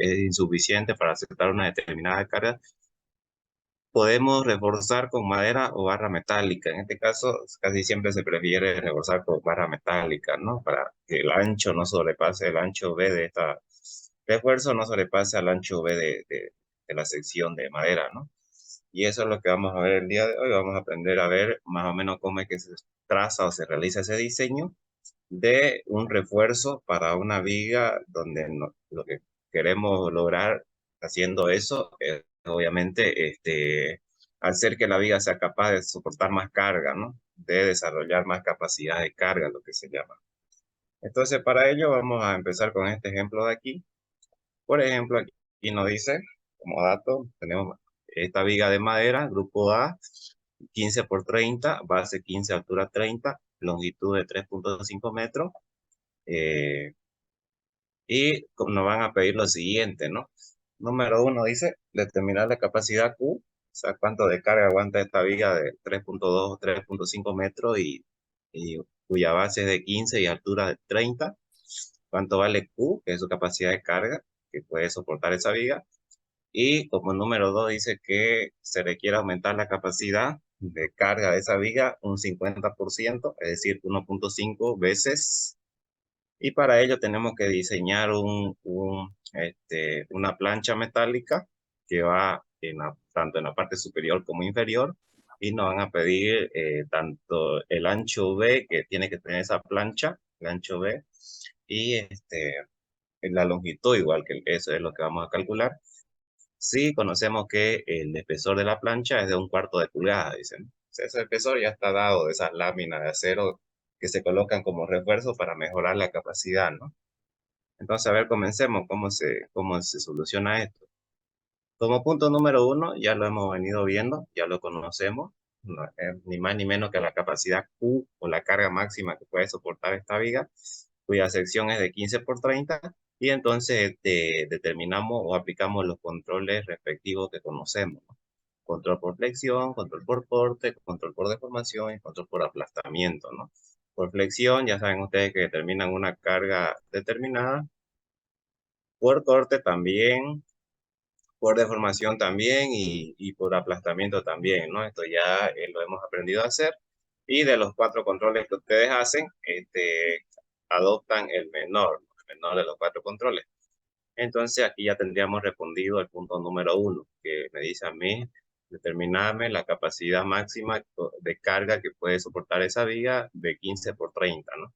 es insuficiente para aceptar una determinada carga, podemos reforzar con madera o barra metálica. En este caso, casi siempre se prefiere reforzar con barra metálica, ¿no? Para que el ancho no sobrepase el ancho B de esta refuerzo, no sobrepase al ancho B de la sección de madera, ¿no? Y eso es lo que vamos a ver el día de hoy. Vamos a aprender a ver más o menos cómo es que se traza o se realiza ese diseño de un refuerzo para una viga donde lo que queremos lograr haciendo eso es obviamente hacer que la viga sea capaz de soportar más carga, ¿no? De desarrollar más capacidad de carga, lo que se llama. Entonces, para ello vamos a empezar con este ejemplo de aquí. Por ejemplo, aquí nos dice, como dato, tenemos esta viga de madera, grupo A, 15 por 30, base 15, altura 30, longitud de 3.5 metros. eh, y nos van a pedir lo siguiente, ¿no? Número uno dice, determinar la capacidad Q, o sea, cuánto de carga aguanta esta viga de 3.2 o 3.5 metros y cuya base es de 15 y altura de 30. ¿Cuánto vale Q, que es su capacidad de carga que puede soportar esa viga? Y como número dos dice que se requiere aumentar la capacidad de carga de esa viga un 50%, es decir, 1.5 veces. Y para ello tenemos que diseñar una plancha metálica que va tanto en la parte superior como inferior. Y nos van a pedir tanto el ancho B que tiene que tener esa plancha, el ancho B, y la longitud igual, que eso es lo que vamos a calcular. Sí, conocemos que el espesor de la plancha es de 1/4 de pulgada, dicen. O sea, ese espesor ya está dado de esas láminas de acero que se colocan como refuerzo para mejorar la capacidad, ¿no? Entonces, a ver, comencemos. ¿Cómo se soluciona esto? Como punto número uno, ya lo hemos venido viendo, ya lo conocemos. No es ni más ni menos que la capacidad Q o la carga máxima que puede soportar esta viga, cuya sección es de 15 por 30. Y entonces determinamos o aplicamos los controles respectivos que conocemos, ¿no? Control por flexión, control por corte, control por deformación y control por aplastamiento, ¿no? Por flexión, ya saben ustedes que determinan una carga determinada. Por corte también, por deformación también y por aplastamiento también, ¿no? Esto ya lo hemos aprendido a hacer. Y de los cuatro controles que ustedes hacen, adoptan el menor de los cuatro controles. Entonces aquí ya tendríamos respondido el punto número uno, que me dice a mí, determinarme la capacidad máxima de carga que puede soportar esa viga de 15 por 30, ¿no?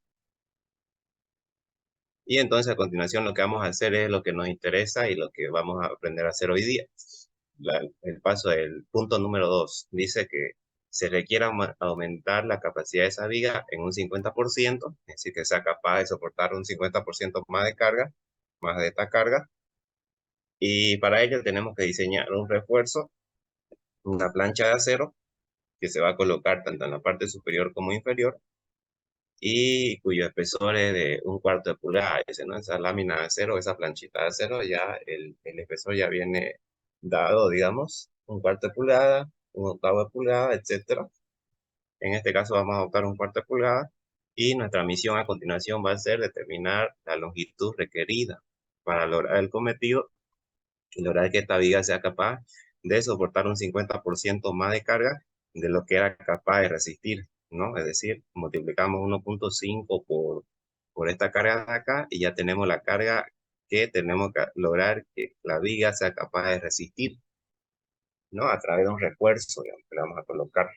Y entonces a continuación lo que vamos a hacer es lo que nos interesa y lo que vamos a aprender a hacer hoy día. El paso del punto número 2 dice que se requiere aumentar la capacidad de esa viga en un 50%, es decir, que sea capaz de soportar un 50% más de carga, más de esta carga. Y para ello tenemos que diseñar un refuerzo, una plancha de acero que se va a colocar tanto en la parte superior como inferior y cuyo espesor es de 1/4 de pulgada. Ese, ¿no? Esa lámina de acero, esa planchita de acero, ya el espesor ya viene dado, digamos, 1/4 de pulgada, 1/8 de pulgada, etcétera. En este caso vamos a adoptar 1/4 de pulgada y nuestra misión a continuación va a ser determinar la longitud requerida para lograr el cometido y lograr que esta viga sea capaz de soportar un 50% más de carga de lo que era capaz de resistir, ¿no? Es decir, multiplicamos 1.5 por esta carga de acá y ya tenemos la carga que tenemos que lograr que la viga sea capaz de resistir, ¿no? A través de un refuerzo, digamos, que le vamos a colocar.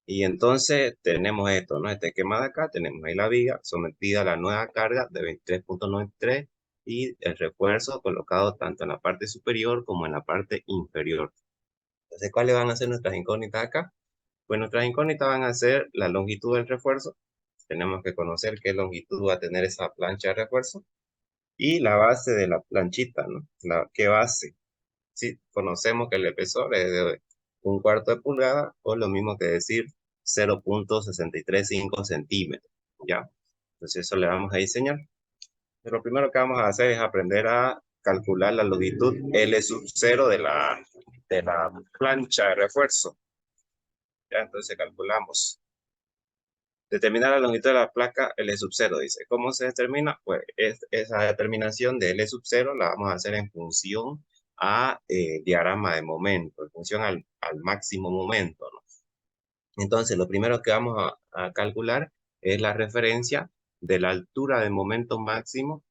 Y entonces tenemos esto, ¿no? Este esquema de acá, tenemos ahí la viga sometida a la nueva carga de 23.93 y el refuerzo colocado tanto en la parte superior como en la parte inferior. Entonces, ¿cuáles van a ser nuestras incógnitas acá? Pues nuestras incógnitas van a ser la longitud del refuerzo. Tenemos que conocer qué longitud va a tener esa plancha de refuerzo y la base de la planchita, ¿no? ¿Qué base? Si conocemos que el espesor es de 1/4 de pulgada o lo mismo que decir 0.635 centímetros, ¿ya? Entonces eso le vamos a diseñar. Pero lo primero que vamos a hacer es aprender a calcular la longitud L sub 0 de la plancha de refuerzo. Ya, entonces calculamos. Determinar la longitud de la placa L sub 0, dice. ¿Cómo se determina? Pues esa determinación de L sub 0 la vamos a hacer en función a diagrama de momento, en función al máximo momento, ¿no? Entonces, lo primero que vamos a calcular es la referencia de la altura de momento máximo,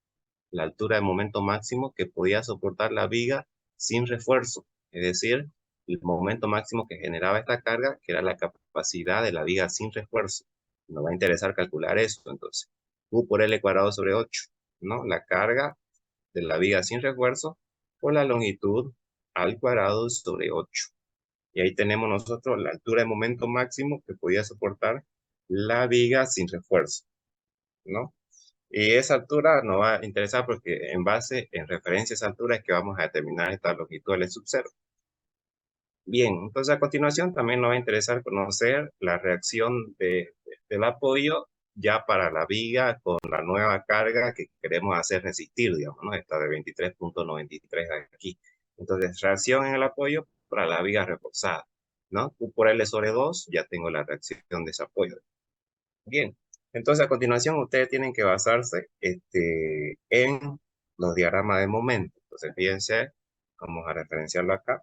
la altura de momento máximo que podía soportar la viga sin refuerzo, es decir, el momento máximo que generaba esta carga, que era la capacidad de la viga sin refuerzo. Nos va a interesar calcular eso, entonces. U por L cuadrado sobre 8, ¿no? La carga de la viga sin refuerzo por la longitud al cuadrado sobre 8. Y ahí tenemos nosotros la altura de momento máximo que podía soportar la viga sin refuerzo, ¿no? Y esa altura nos va a interesar porque en referencia a esa altura es que vamos a determinar esta longitud L sub 0. Bien, entonces a continuación también nos va a interesar conocer la reacción del apoyo ya para la viga con la nueva carga que queremos hacer resistir, digamos, ¿no? Esta de 23.93 aquí. Entonces, reacción en el apoyo para la viga reforzada, ¿no? U por L sobre 2, ya tengo la reacción de ese apoyo. Bien, entonces a continuación ustedes tienen que basarse en los diagramas de momento. Entonces, fíjense, vamos a referenciarlo acá.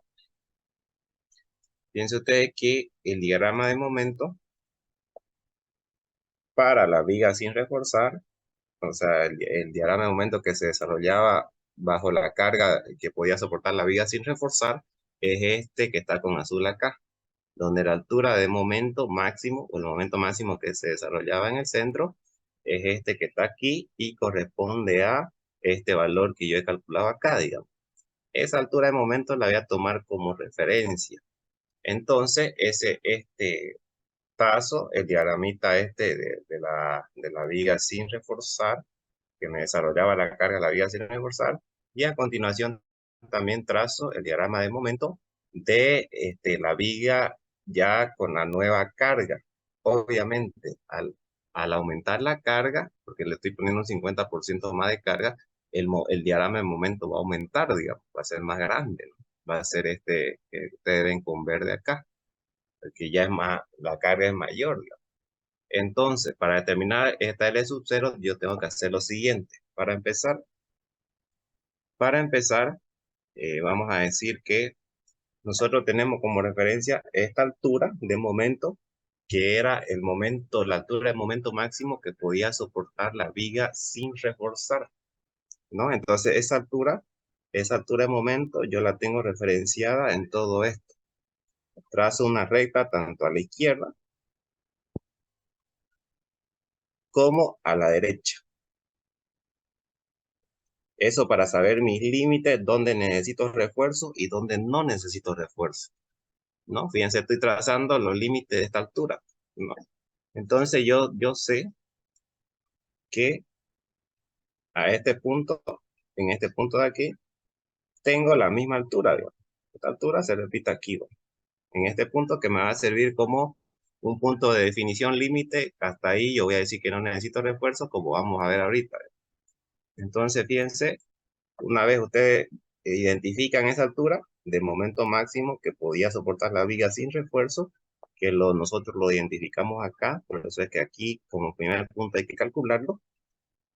Piense usted que el diagrama de momento para la viga sin reforzar, o sea, el diagrama de momento que se desarrollaba bajo la carga que podía soportar la viga sin reforzar, es este que está con azul acá, donde la altura de momento máximo, o el momento máximo que se desarrollaba en el centro, es este que está aquí y corresponde a este valor que yo he calculado acá, digamos. Esa altura de momento la voy a tomar como referencia. Entonces, este paso, el diagramita de la viga sin reforzar, que me desarrollaba la carga de la viga sin reforzar, y a continuación también trazo el diagrama de momento de la viga ya con la nueva carga. Obviamente, al aumentar la carga, porque le estoy poniendo un 50% más de carga, el diagrama de momento va a aumentar, digamos, va a ser más grande, ¿no? Va a ser este que ustedes ven con verde acá, porque ya es más, la carga es mayor, digamos. Entonces, para determinar esta L sub 0, yo tengo que hacer lo siguiente. Para empezar, vamos a decir que nosotros tenemos como referencia esta altura de momento, que era la altura de momento máximo que podía soportar la viga sin reforzar, ¿no? Entonces, esa altura de momento, yo la tengo referenciada en todo esto. Trazo una recta tanto a la izquierda como a la derecha. Eso para saber mis límites, dónde necesito refuerzo y dónde no necesito refuerzo, ¿no? Fíjense, estoy trazando los límites de esta altura, ¿no? Entonces yo sé que a este punto, en este punto de aquí, tengo la misma altura, digamos. Esta altura se repite aquí, ¿no? En este punto que me va a servir como un punto de definición límite, hasta ahí yo voy a decir que no necesito refuerzo, como vamos a ver ahorita. Entonces, fíjense, una vez ustedes identifican esa altura de momento máximo que podía soportar la viga sin refuerzo, que nosotros lo identificamos acá, por eso es que aquí como primer punto hay que calcularlo.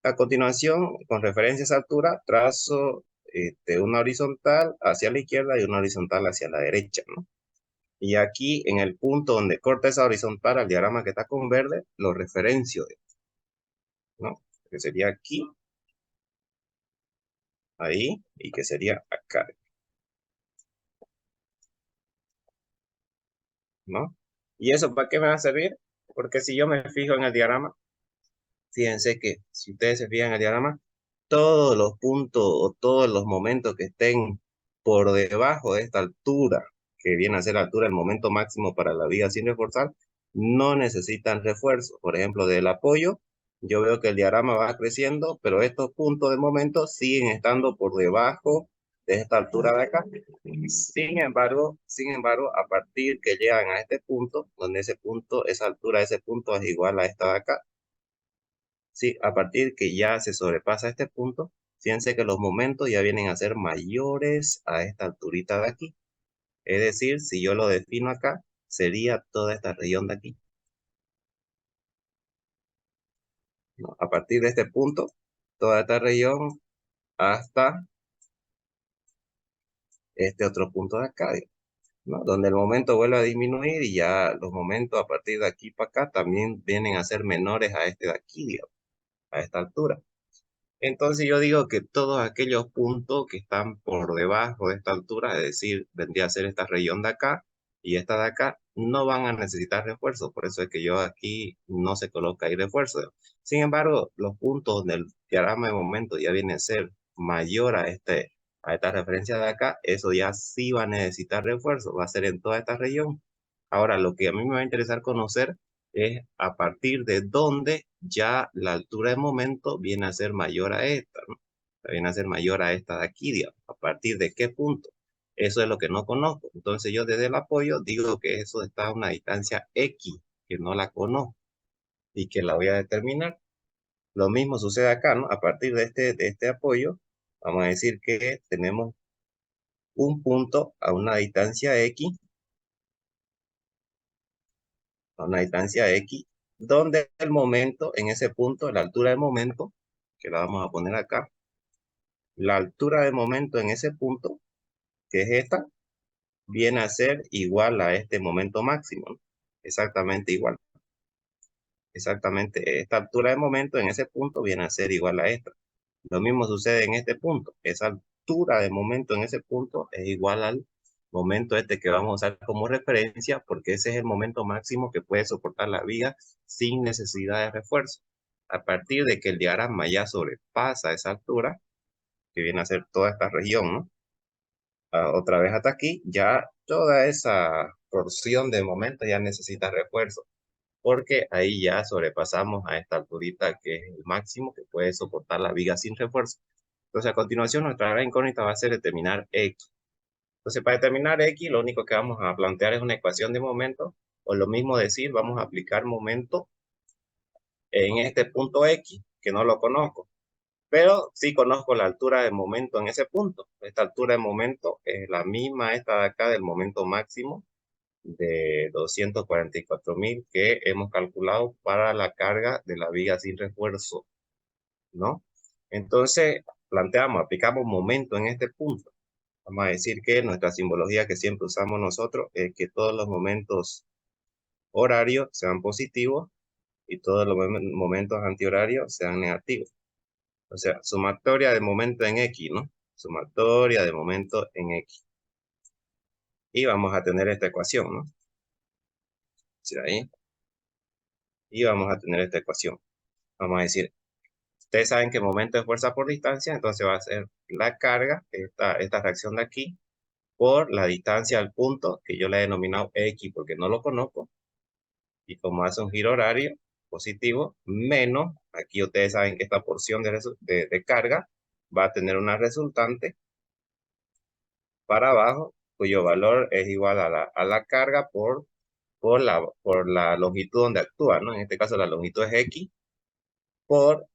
A continuación, con referencia a esa altura, trazo una horizontal hacia la izquierda y una horizontal hacia la derecha, ¿no? Y aquí en el punto donde corta esa horizontal al diagrama que está con verde, lo referencio, ¿no? Que sería aquí, ahí, y que sería acá, ¿no? ¿Y eso para qué me va a servir? Porque si yo me fijo en el diagrama, fíjense que si ustedes se fijan en el diagrama, todos los puntos o todos los momentos que estén por debajo de esta altura, que viene a ser la altura del momento máximo para la viga sin reforzar, no necesitan refuerzo. Por ejemplo, del apoyo, yo veo que el diagrama va creciendo, pero estos puntos de momento siguen estando por debajo de esta altura de acá. Sin embargo, a partir que llegan a este punto, donde esa altura de ese punto es igual a esta de acá, sí, a partir que ya se sobrepasa este punto, fíjense que los momentos ya vienen a ser mayores a esta alturita de aquí. Es decir, si yo lo defino acá, sería toda esta región de aquí. ¿no? A partir de este punto, toda esta región hasta este otro punto de acá, ¿no? Donde el momento vuelve a disminuir y ya los momentos a partir de aquí para acá también vienen a ser menores a este de aquí, digamos, a esta altura. Entonces yo digo que todos aquellos puntos que están por debajo de esta altura, es decir, vendría a ser esta región de acá y esta de acá, no van a necesitar refuerzo. Por eso es que yo aquí no se coloca ahí refuerzo. Sin embargo, los puntos donde el diagrama de momento ya viene a ser mayor a esta referencia de acá, eso ya sí va a necesitar refuerzo. Va a ser en toda esta región. Ahora, lo que a mí me va a interesar conocer es a partir de dónde ya la altura de momento viene a ser mayor a esta, ¿no? Viene a ser mayor a esta de aquí, digamos. ¿A partir de qué punto? Eso es lo que no conozco. Entonces yo desde el apoyo digo que eso está a una distancia X, que no la conozco y que la voy a determinar. Lo mismo sucede acá, ¿no? A partir de este apoyo, vamos a decir que tenemos un punto a una distancia X, donde el momento, en ese punto, la altura del momento, que la vamos a poner acá, la altura de momento en ese punto, que es esta, viene a ser igual a este momento máximo, ¿no? Exactamente igual. Exactamente, esta altura de momento en ese punto viene a ser igual a esta. Lo mismo sucede en este punto. Esa altura de momento en ese punto es igual al momento este que vamos a usar como referencia, porque ese es el momento máximo que puede soportar la viga sin necesidad de refuerzo. A partir de que el diagrama ya sobrepasa esa altura, que viene a ser toda esta región, ¿no? Otra vez hasta aquí, ya toda esa porción de momento ya necesita refuerzo, porque ahí ya sobrepasamos a esta alturita que es el máximo que puede soportar la viga sin refuerzo. Entonces, a continuación, nuestra gran incógnita va a ser determinar X. Entonces, para determinar X, lo único que vamos a plantear es una ecuación de momento, o lo mismo decir, vamos a aplicar momento en este punto X, que no lo conozco, pero sí conozco la altura de momento en ese punto. Esta altura de momento es la misma esta de acá del momento máximo de 244.000 que hemos calculado para la carga de la viga sin refuerzo, ¿no? Entonces, aplicamos momento en este punto. Vamos a decir que nuestra simbología que siempre usamos nosotros es que todos los momentos horarios sean positivos y todos los momentos antihorarios sean negativos. O sea, sumatoria de momento en X, ¿no? Sumatoria de momento en X. Y vamos a tener esta ecuación, ¿no? ¿Sí, ahí? Y vamos a tener esta ecuación. Vamos a decir, ustedes saben que momento es fuerza por distancia, entonces va a ser la carga, esta reacción de aquí, por la distancia al punto, que yo le he denominado X porque no lo conozco, y como hace un giro horario positivo, menos, aquí ustedes saben que esta porción de carga va a tener una resultante para abajo, cuyo valor es igual a la carga por la longitud donde actúa, ¿no? En este caso la longitud es X, por,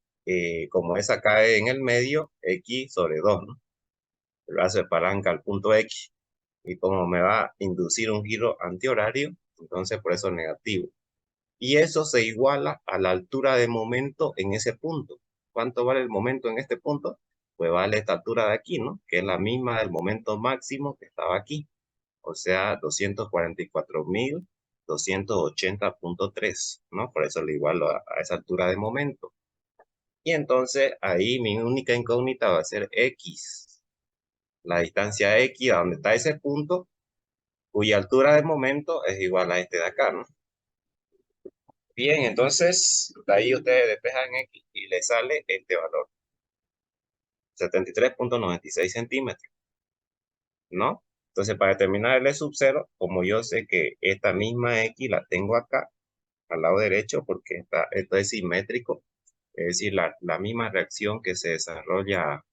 como esa cae en el medio, X sobre 2, ¿no? El brazo de palanca al punto X, y como me va a inducir un giro antihorario, entonces por eso negativo. Y eso se iguala a la altura de momento en ese punto. ¿Cuánto vale el momento en este punto? Pues vale esta altura de aquí, ¿no? Que es la misma del momento máximo que estaba aquí. O sea, 244.280.3, ¿no? Por eso le igualo a esa altura de momento. Y entonces ahí mi única incógnita va a ser X. La distancia X, a donde está ese punto, cuya altura de momento es igual a este de acá, ¿no? Bien, entonces, de ahí ustedes despejan X y le sale este valor, 73.96 centímetros, ¿no? Entonces, para determinar el E sub 0, como yo sé que esta misma X la tengo acá, al lado derecho, porque esto es simétrico, es decir, la misma reacción que se desarrolla,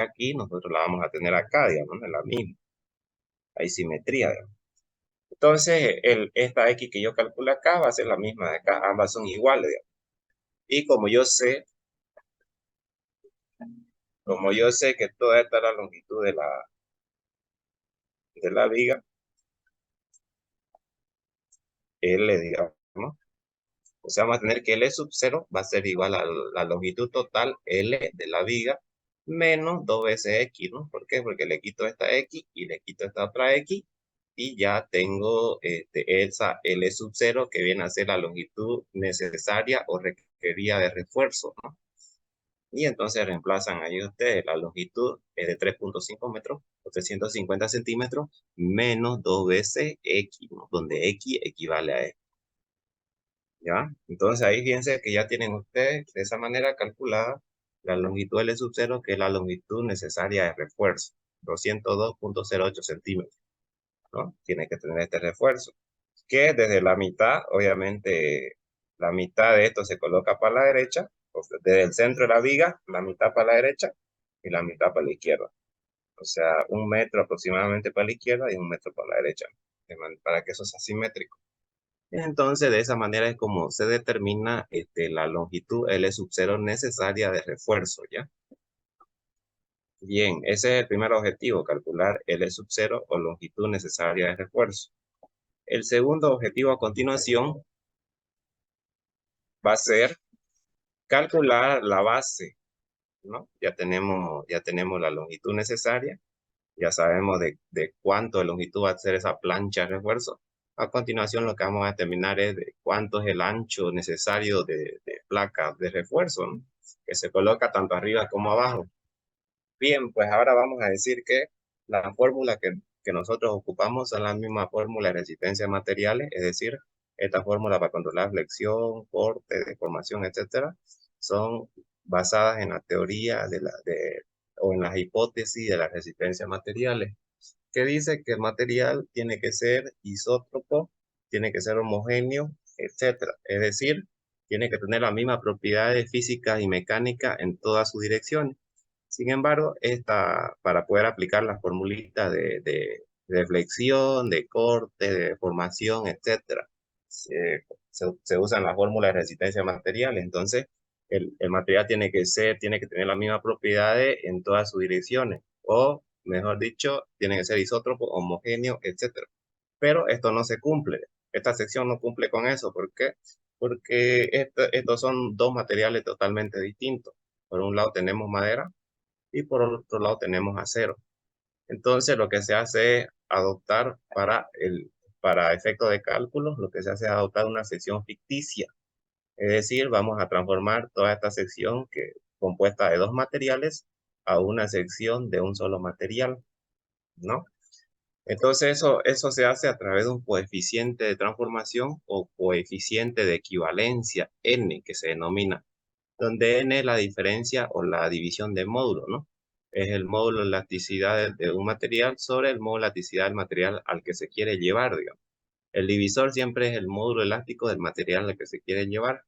aquí, nosotros la vamos a tener acá, digamos, en la misma, hay simetría, digamos. Entonces, esta X que yo calculo acá va a ser la misma de acá, ambas son iguales, digamos. Y como yo sé que toda esta es la longitud de la viga, L, digamos, O sea, vamos a tener que L sub 0 va a ser igual a la longitud total L de la viga menos 2 veces X, ¿no? ¿Por qué? Porque le quito esta X y le quito esta otra X y ya tengo esa L sub 0 que viene a ser la longitud necesaria o requerida de refuerzo, ¿no? Y entonces reemplazan ahí ustedes la longitud es de 3.5 metros o 350 centímetros menos 2 veces X, ¿no? Donde X equivale a esto. ¿Ya? Entonces ahí fíjense que ya tienen ustedes de esa manera calculada la longitud L sub 0, que es la longitud necesaria de refuerzo, 202.08 centímetros, ¿no? Tiene que tener este refuerzo, que desde la mitad, obviamente, la mitad de esto se coloca para la derecha, o sea, desde el centro de la viga, la mitad para la derecha y la mitad para la izquierda. O sea, 1 metro aproximadamente para la izquierda y 1 metro para la derecha, para que eso sea simétrico. Entonces, de esa manera es como se determina la longitud L sub 0 necesaria de refuerzo, ¿ya? Bien, ese es el primer objetivo, calcular L sub 0 o longitud necesaria de refuerzo. El segundo objetivo a continuación va a ser calcular la base, ¿no? Ya tenemos la longitud necesaria, ya sabemos de cuánto de longitud va a ser esa plancha de refuerzo. A continuación, lo que vamos a determinar es de cuánto es el ancho necesario de placa de refuerzo, ¿no? Que se coloca tanto arriba como abajo. Bien, pues ahora vamos a decir que la fórmula que nosotros ocupamos son la misma fórmula de resistencia a materiales, es decir, esta fórmula para controlar flexión, corte, deformación, etcétera, son basadas en la teoría o en las hipótesis de la resistencia a materiales, que dice que el material tiene que ser isótropo, tiene que ser homogéneo, etcétera. Es decir, tiene que tener las mismas propiedades físicas y mecánicas en todas sus direcciones. Sin embargo, para poder aplicar la formulita de flexión, de corte, de deformación, etcétera, se usan las fórmulas de resistencia a materiales. Entonces, el material tiene que tener las mismas propiedades en todas sus direcciones, o mejor dicho, tiene que ser isótropo, homogéneo, etcétera. Pero esto no se cumple. Esta sección no cumple con eso. ¿Por qué? Porque estos son dos materiales totalmente distintos. Por un lado tenemos madera y por otro lado tenemos acero. Entonces lo que se hace es adoptar para efecto de cálculo, lo que se hace es adoptar una sección ficticia. Es decir, vamos a transformar toda esta sección compuesta de dos materiales a una sección de un solo material, ¿no? Entonces eso se hace a través de un coeficiente de transformación o coeficiente de equivalencia N, que se denomina, donde N es la diferencia o la división de módulo, ¿no? Es el módulo de elasticidad de un material sobre el módulo de elasticidad del material al que se quiere llevar, digamos. El divisor siempre es el módulo elástico del material al que se quiere llevar.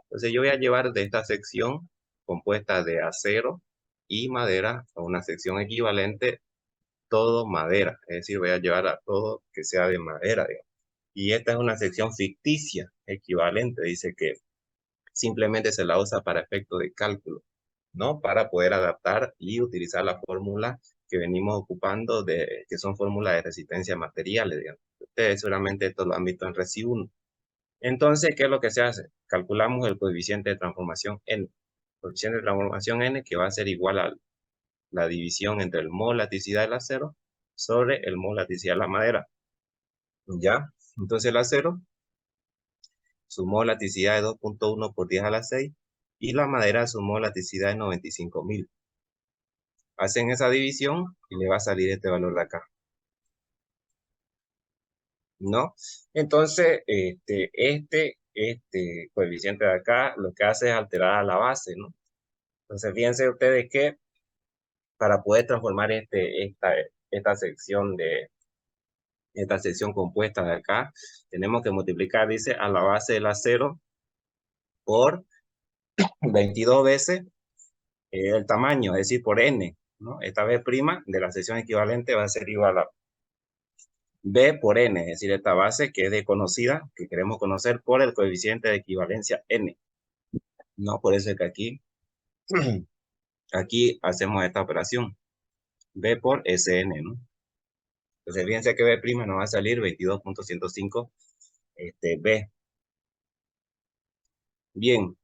Entonces yo voy a llevar de esta sección compuesta de acero y madera a una sección equivalente todo madera, es decir, voy a llevar a todo que sea de madera, digamos. Y esta es una sección ficticia, equivalente, dice que simplemente se la usa para efectos de cálculo, ¿no? Para poder adaptar y utilizar la fórmula que venimos ocupando, que son fórmulas de resistencia a materiales, digamos. Ustedes seguramente esto lo han visto en Resi 1. Entonces, ¿qué es lo que se hace? Calculamos el coeficiente de transformación N. Coeficiente de transformación N que va a ser igual a la división entre el mol laticidad del acero sobre el mol laticidad de la madera. ¿Ya? Entonces el acero, su mol laticidad es 2.1 por 10 a la 6 y la madera su mol laticidad es 95.000. Hacen esa división y le va a salir este valor de acá, ¿no? Entonces, este coeficiente de acá lo que hace es alterar a la base, ¿no? Entonces, fíjense ustedes que para poder transformar esta sección compuesta de acá, tenemos que multiplicar, dice, a la base del acero por 22 veces el tamaño, es decir, por n, ¿no? Esta B' de la sección equivalente va a ser igual a B por n, es decir, esta base que es desconocida, que queremos conocer por el coeficiente de equivalencia n, ¿no? Por eso es que aquí hacemos esta operación, B por Sn, ¿no? Entonces, fíjense que B' nos va a salir 22.105 B. Bien,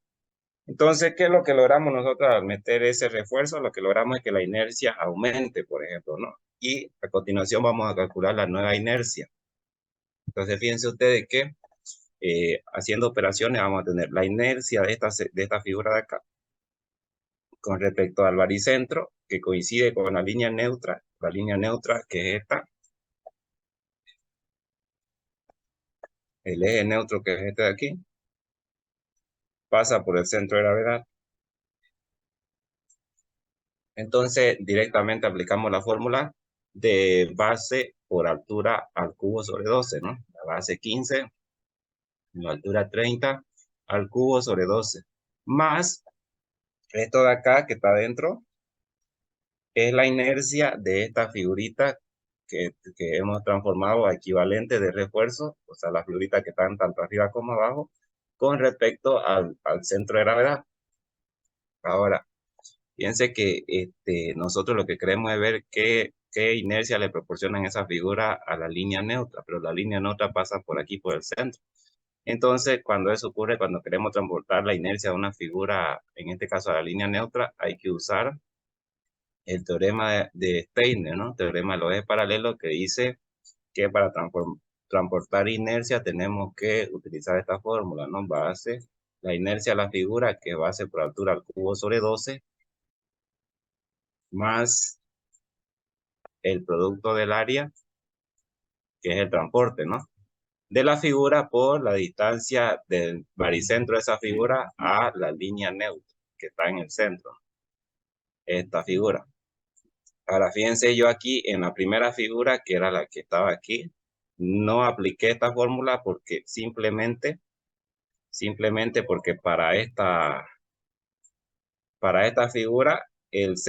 entonces, ¿qué es lo que logramos nosotros al meter ese refuerzo? Lo que logramos es que la inercia aumente, por ejemplo, ¿no? Y a continuación vamos a calcular la nueva inercia. Entonces, fíjense ustedes que haciendo operaciones vamos a tener la inercia de esta figura de acá con respecto al baricentro, que coincide con la línea neutra que es esta, el eje neutro que es este de aquí, pasa por el centro de gravedad. Entonces, directamente aplicamos la fórmula de base por altura al cubo sobre 12, ¿no? La base 15, la altura 30 al cubo sobre 12. Más esto de acá que está adentro es la inercia de esta figurita que hemos transformado a equivalente de refuerzo, o sea, las figuritas que están tanto arriba como abajo, con respecto al centro de gravedad. Ahora, fíjense que nosotros lo que queremos es ver qué inercia le proporcionan esa figura a la línea neutra, pero la línea neutra pasa por aquí, por el centro. Entonces, cuando eso ocurre, cuando queremos transportar la inercia de una figura, en este caso a la línea neutra, hay que usar el teorema de Steiner, ¿no? Teorema de los ejes paralelos que dice que para transportar inercia tenemos que utilizar esta fórmula, ¿no? Base, la inercia a la figura, que es base por altura al cubo sobre 12, más el producto del área, que es el transporte, ¿no? De la figura por la distancia del baricentro de esa figura a la línea neutra, que está en el centro, esta figura. Ahora, fíjense yo aquí en la primera figura, que era la que estaba aquí, no apliqué esta fórmula porque simplemente porque para esta figura,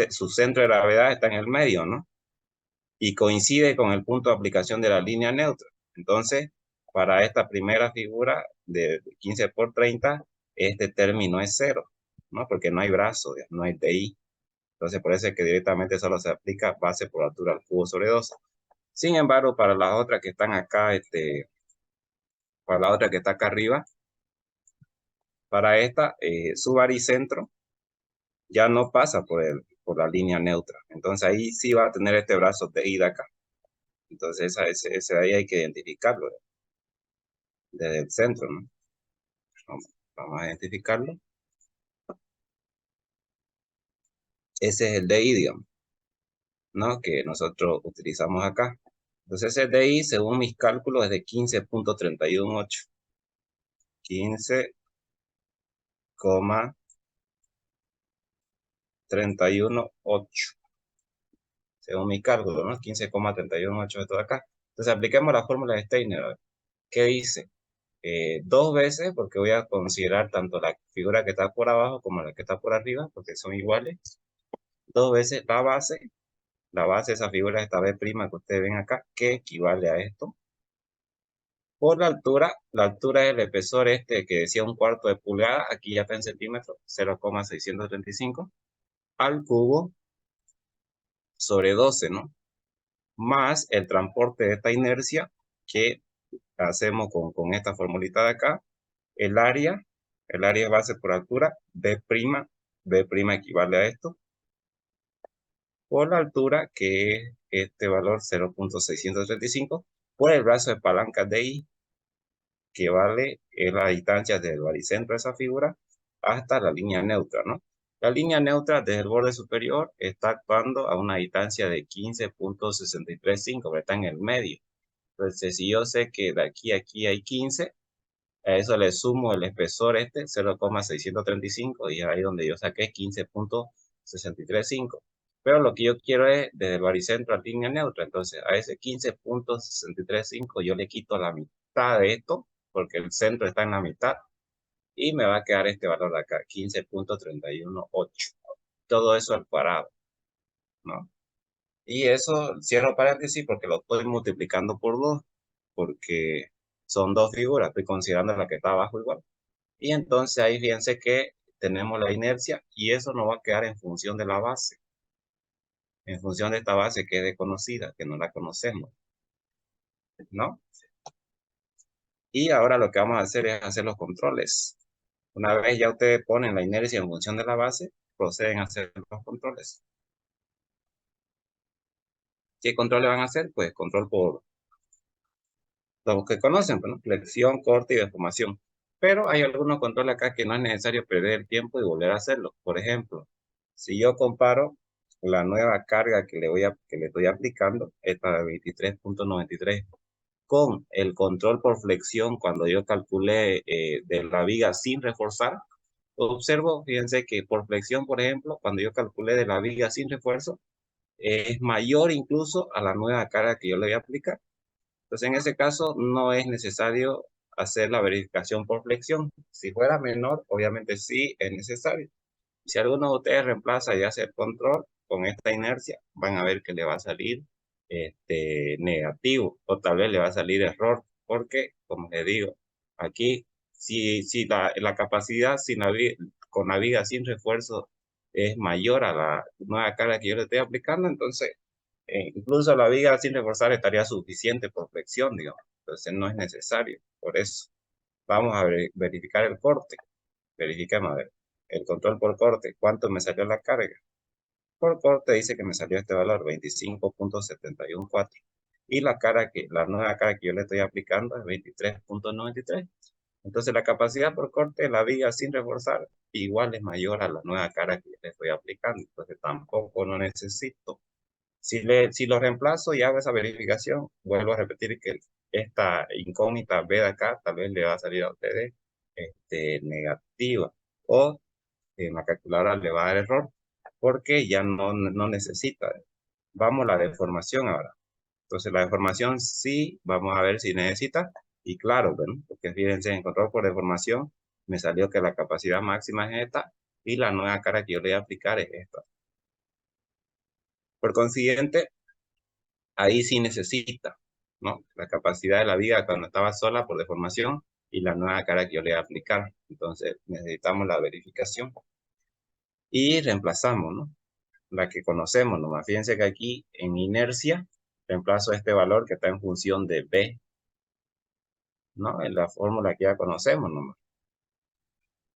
su centro de gravedad está en el medio, ¿no? Y coincide con el punto de aplicación de la línea neutra. Entonces, para esta primera figura de 15 por 30, este término es cero, ¿no? Porque no hay brazo, no hay DI. Entonces, por eso es que directamente solo se aplica base por altura al cubo sobre 12. Sin embargo, para las otras que están acá, para la otra que está acá arriba, para esta, su baricentro ya no pasa por la línea neutra. Entonces ahí sí va a tener este brazo DI de acá. Entonces ese de ahí hay que identificarlo desde el centro, ¿no? Vamos a identificarlo. Ese es el DI, digamos, ¿no? Que nosotros utilizamos acá. Entonces ese DI, según mis cálculos, es de 15.318. 15,318. Según mi cálculo, ¿no? 15,318 de todo acá. Entonces apliquemos la fórmula de Steiner. A ver, ¿qué dice? Dos veces, porque voy a considerar tanto la figura que está por abajo como la que está por arriba, porque son iguales. Dos veces la base de esa figura, esta B' que ustedes ven acá, que equivale a esto. Por la altura del espesor que decía 1/4 de pulgada, aquí ya está en centímetros, 0,635, al cubo sobre 12, ¿no? Más el transporte de esta inercia que hacemos con esta formulita de acá, el área, el área base por altura, B' equivale a esto, por la altura, que es este valor 0,635, por el brazo de palanca de I, que vale la distancia desde el baricentro de esa figura hasta la línea neutra, ¿no? La línea neutra desde el borde superior está actuando a una distancia de 15,635, pero está en el medio. Entonces, si yo sé que de aquí a aquí hay 15, a eso le sumo el espesor 0,635, y ahí donde yo saqué 15,635. Pero lo que yo quiero es desde el baricentro a línea neutra. Entonces, a ese 15,635 yo le quito la mitad de esto, porque el centro está en la mitad, y me va a quedar este valor de acá, 15,318. Todo eso al cuadrado, ¿no? Y eso, cierro paréntesis porque lo estoy multiplicando por 2, porque son dos figuras, estoy considerando la que está abajo igual. Y entonces ahí fíjense que tenemos la inercia y eso nos va a quedar en función de la base, en función de esta base que es desconocida, que no la conocemos, ¿no? Y ahora lo que vamos a hacer es hacer los controles. Una vez ya ustedes ponen la inercia en función de la base, proceden a hacer los controles. ¿Qué controles van a hacer? Pues control por los que conocen, pues, ¿no? Flexión, corte y deformación. Pero hay algunos controles acá que no es necesario perder el tiempo y volver a hacerlo. Por ejemplo, si yo comparo la nueva carga que le estoy aplicando, esta de 23.93, con el control por flexión cuando yo calculé de la viga sin reforzar, observo, fíjense que por flexión, por ejemplo, cuando yo calculé de la viga sin refuerzo, es mayor incluso a la nueva carga que yo le voy a aplicar. Entonces, en ese caso, no es necesario hacer la verificación por flexión. Si fuera menor, obviamente sí es necesario. Si alguno de ustedes reemplaza y hace el control con esta inercia, van a ver que le va a salir negativo o tal vez le va a salir error, porque, como les digo, aquí, si la capacidad con la viga sin refuerzo es mayor a la nueva carga que yo le estoy aplicando, entonces incluso la viga sin reforzar estaría suficiente por flexión, digamos. Entonces no es necesario. Por eso vamos a verificar el corte. Verifiquemos a ver. El control por corte, ¿cuánto me salió la carga? Por corte dice que me salió este valor, 25.714. Y la nueva carga que yo le estoy aplicando es 23.93. Entonces la capacidad por corte de la viga sin reforzar igual es mayor a la nueva carga que yo le estoy aplicando. Entonces tampoco no necesito. Si lo reemplazo y hago esa verificación, vuelvo a repetir que esta incógnita B de acá tal vez le va a salir a ustedes negativa o en la calculadora le va a dar error porque ya no necesita. Vamos a la deformación ahora. Entonces la deformación sí, vamos a ver si necesita. Y claro, bueno, porque fíjense, en control por deformación me salió que la capacidad máxima es esta y la nueva cara que yo le voy a aplicar es esta. Por consiguiente, ahí sí necesita, ¿no? La capacidad de la viga cuando estaba sola por deformación y la nueva cara que yo le voy a aplicar. Entonces necesitamos la verificación y reemplazamos, ¿no? La que conocemos nomás. Fíjense que aquí en inercia reemplazo este valor que está en función de B, ¿no? En la fórmula que ya conocemos nomás.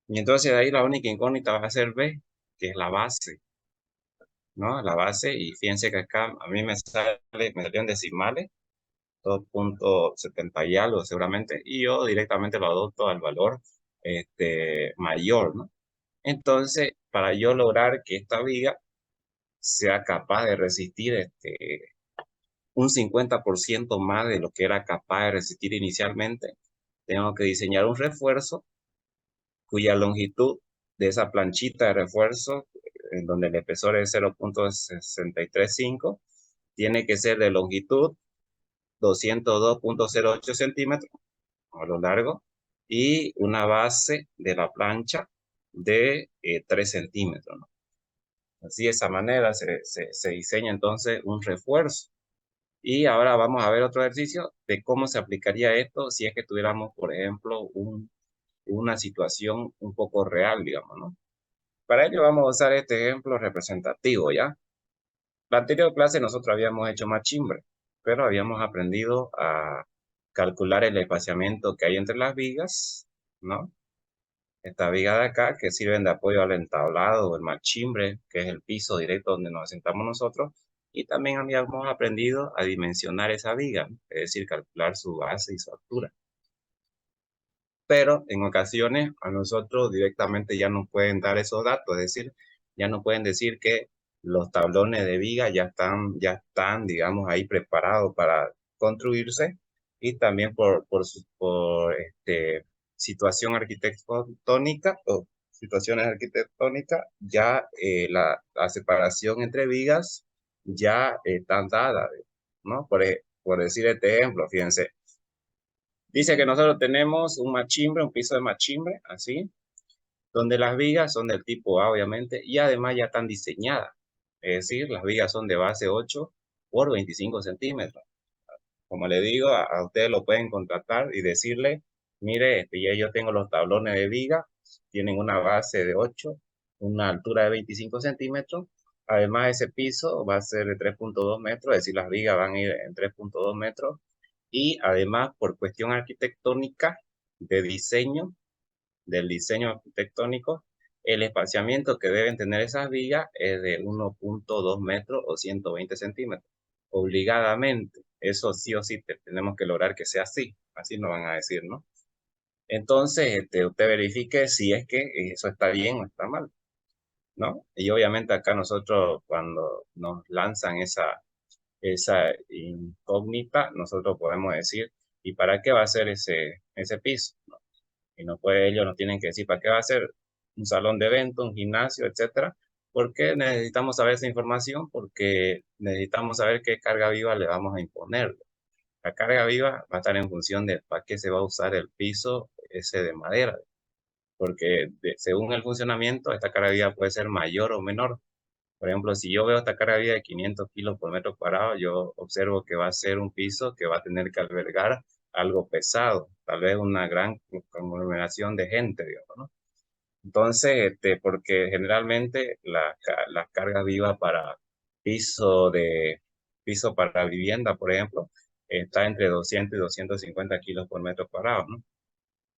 Y entonces de ahí la única incógnita va a ser B, que es la base, ¿no? La base, y fíjense que acá a mí me salieron decimales, 2.70 y algo seguramente, y yo directamente lo adopto al valor mayor, ¿no? Entonces, para yo lograr que esta viga sea capaz de resistir un 50% más de lo que era capaz de resistir inicialmente, tengo que diseñar un refuerzo cuya longitud de esa planchita de refuerzo, en donde el espesor es 0.635, tiene que ser de longitud 202.08 centímetros a lo largo y una base de la plancha de 3 centímetros, ¿no? Así de esa manera se diseña entonces un refuerzo. Y ahora vamos a ver otro ejercicio de cómo se aplicaría esto si es que tuviéramos, por ejemplo, una situación un poco real, digamos, ¿no? Para ello vamos a usar este ejemplo representativo, ¿ya? La anterior clase nosotros habíamos hecho machimbre, pero habíamos aprendido a calcular el espaciamiento que hay entre las vigas, ¿no? Esta viga de acá que sirven de apoyo al entablado o el machimbre, que es el piso directo donde nos asentamos nosotros, y también habíamos aprendido a dimensionar esa viga, ¿no? Es decir, calcular su base y su altura. Pero en ocasiones a nosotros directamente ya nos pueden dar esos datos, es decir, ya nos pueden decir que los tablones de viga ya están, digamos, ahí preparados para construirse y también por situación arquitectónica o situaciones arquitectónicas, ya la separación entre vigas ya están dadas, ¿no? Por decir este ejemplo, fíjense, dice que nosotros tenemos un machimbre, un piso de machimbre, así, donde las vigas son del tipo A, obviamente, y además ya están diseñadas. Es decir, las vigas son de base 8 por 25 centímetros. Como le digo, a ustedes lo pueden contratar y decirle, mire, ya yo tengo los tablones de viga, tienen una base de 8, una altura de 25 centímetros. Además, ese piso va a ser de 3.2 metros, es decir, las vigas van a ir en 3.2 metros. Y además, por cuestión arquitectónica de diseño, del diseño arquitectónico, el espaciamiento que deben tener esas vigas es de 1.2 metros o 120 centímetros. Obligadamente, eso sí o sí tenemos que lograr que sea así. Así nos van a decir, ¿no? Entonces, usted verifique si es que eso está bien o está mal, ¿no? Y obviamente acá nosotros cuando nos lanzan esa incógnita, nosotros podemos decir, ¿y para qué va a ser ese piso? Y no puede, ellos nos tienen que decir para qué va a ser un salón de eventos, un gimnasio, etcétera. ¿Por qué necesitamos saber esa información? Porque necesitamos saber qué carga viva le vamos a imponer. La carga viva va a estar en función de para qué se va a usar el piso ese de madera, porque según el funcionamiento, esta carga viva puede ser mayor o menor. Por ejemplo, si yo veo esta carga viva de 500 kilos por metro cuadrado, yo observo que va a ser un piso que va a tener que albergar algo pesado, tal vez una gran conglomeración de gente, digamos, ¿no? Entonces, porque generalmente las cargas vivas para piso de piso para vivienda, por ejemplo, está entre 200 y 250 kilos por metro cuadrado, ¿no?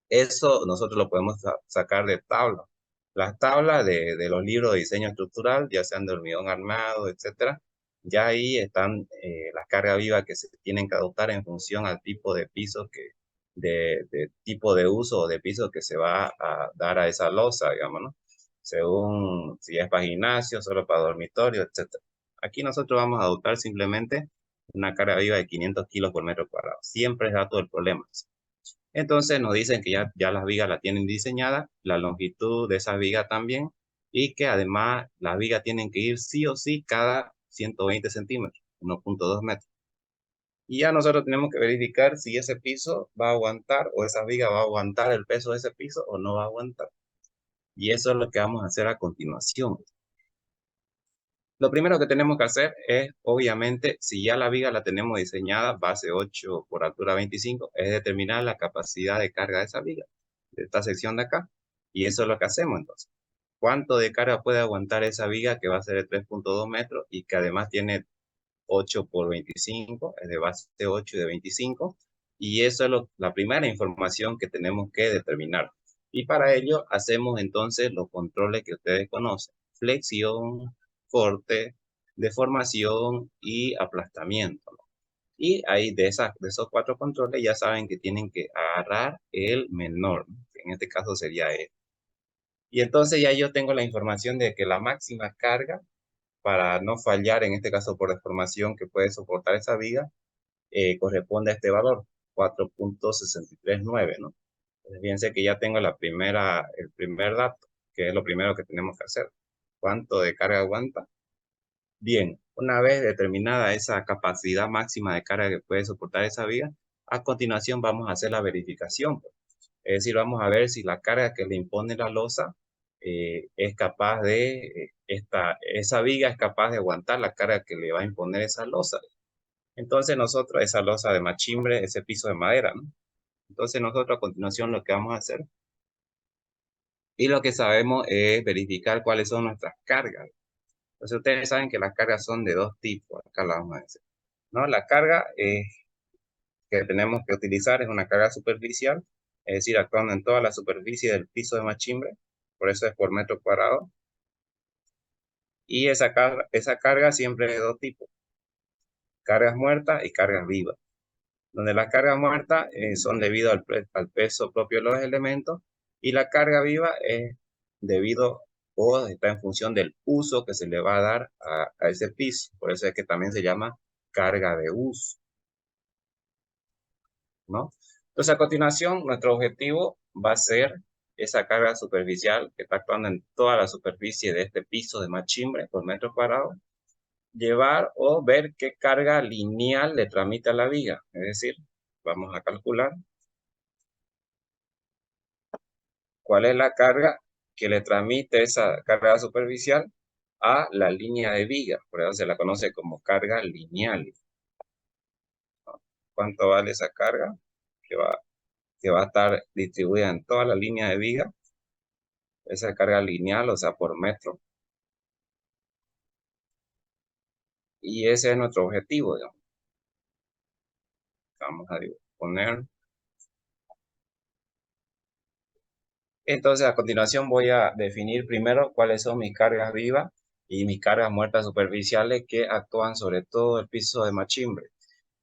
Eso nosotros lo podemos sacar de tablas. Las tablas de los libros de diseño estructural, ya sean de hormigón armado, etcétera, ya ahí están las cargas vivas que se tienen que adoptar en función al tipo de piso de tipo de uso o de piso que se va a dar a esa losa, digamos, ¿no? Según si es para gimnasio, solo para dormitorio, etcétera. Aquí nosotros vamos a adoptar simplemente una carga viva de 500 kilos por metro cuadrado. Siempre es dato del problema. Entonces nos dicen que ya las vigas la tienen diseñada, la longitud de esa viga también, y que además las vigas tienen que ir sí o sí cada 120 centímetros, 1.2 metros. Y ya nosotros tenemos que verificar si ese piso va a aguantar o esa viga va a aguantar el peso de ese piso o no va a aguantar. Y eso es lo que vamos a hacer a continuación. Lo primero que tenemos que hacer es, obviamente, si ya la viga la tenemos diseñada, base 8 por altura 25, es determinar la capacidad de carga de esa viga, de esta sección de acá. Y eso es lo que hacemos entonces. ¿Cuánto de carga puede aguantar esa viga que va a ser de 3.2 metros y que además tiene 8 por 25, es de base 8 y de 25? Y eso es la primera información que tenemos que determinar. Y para ello hacemos entonces los controles que ustedes conocen: flexión, corte, deformación y aplastamiento, ¿no? Y ahí de esos cuatro controles ya saben que tienen que agarrar el menor, ¿no? En este caso sería él. Y entonces ya yo tengo la información de que la máxima carga, para no fallar, en este caso por deformación, que puede soportar esa viga, corresponde a este valor, 4.639, ¿no? Entonces, fíjense que ya tengo el primer dato, que es lo primero que tenemos que hacer. ¿Cuánto de carga aguanta? Bien, una vez determinada esa capacidad máxima de carga que puede soportar esa viga, a continuación vamos a hacer la verificación, pues. Es decir, vamos a ver si la carga que le impone la losa es capaz esa viga es capaz de aguantar la carga que le va a imponer esa losa. Entonces nosotros, esa losa de machimbre, ese piso de madera, ¿no? Entonces nosotros a continuación lo que vamos a hacer y lo que sabemos es verificar cuáles son nuestras cargas. Entonces ustedes saben que las cargas son de dos tipos, acá la vamos a decir, ¿no? La carga que tenemos que utilizar es una carga superficial, es decir, actuando en toda la superficie del piso de machimbre, por eso es por metro cuadrado. Y esa carga siempre es de dos tipos: cargas muertas y cargas vivas. Donde las cargas muertas son debido al peso propio de los elementos, y la carga viva es debido o está en función del uso que se le va a dar a ese piso. Por eso es que también se llama carga de uso, ¿no? Entonces, a continuación, nuestro objetivo va a ser esa carga superficial que está actuando en toda la superficie de este piso de machimbre por metro cuadrado, llevar o ver qué carga lineal le tramita la viga. Es decir, vamos a calcular cuál es la carga que le transmite esa carga superficial a la línea de viga. Por eso se la conoce como carga lineal. ¿Cuánto vale esa carga que va a estar distribuida en toda la línea de viga? Esa carga lineal, o sea, por metro. Y ese es nuestro objetivo, digamos. Vamos a poner. Entonces, a continuación voy a definir primero cuáles son mis cargas vivas y mis cargas muertas superficiales que actúan sobre todo el piso de machimbre.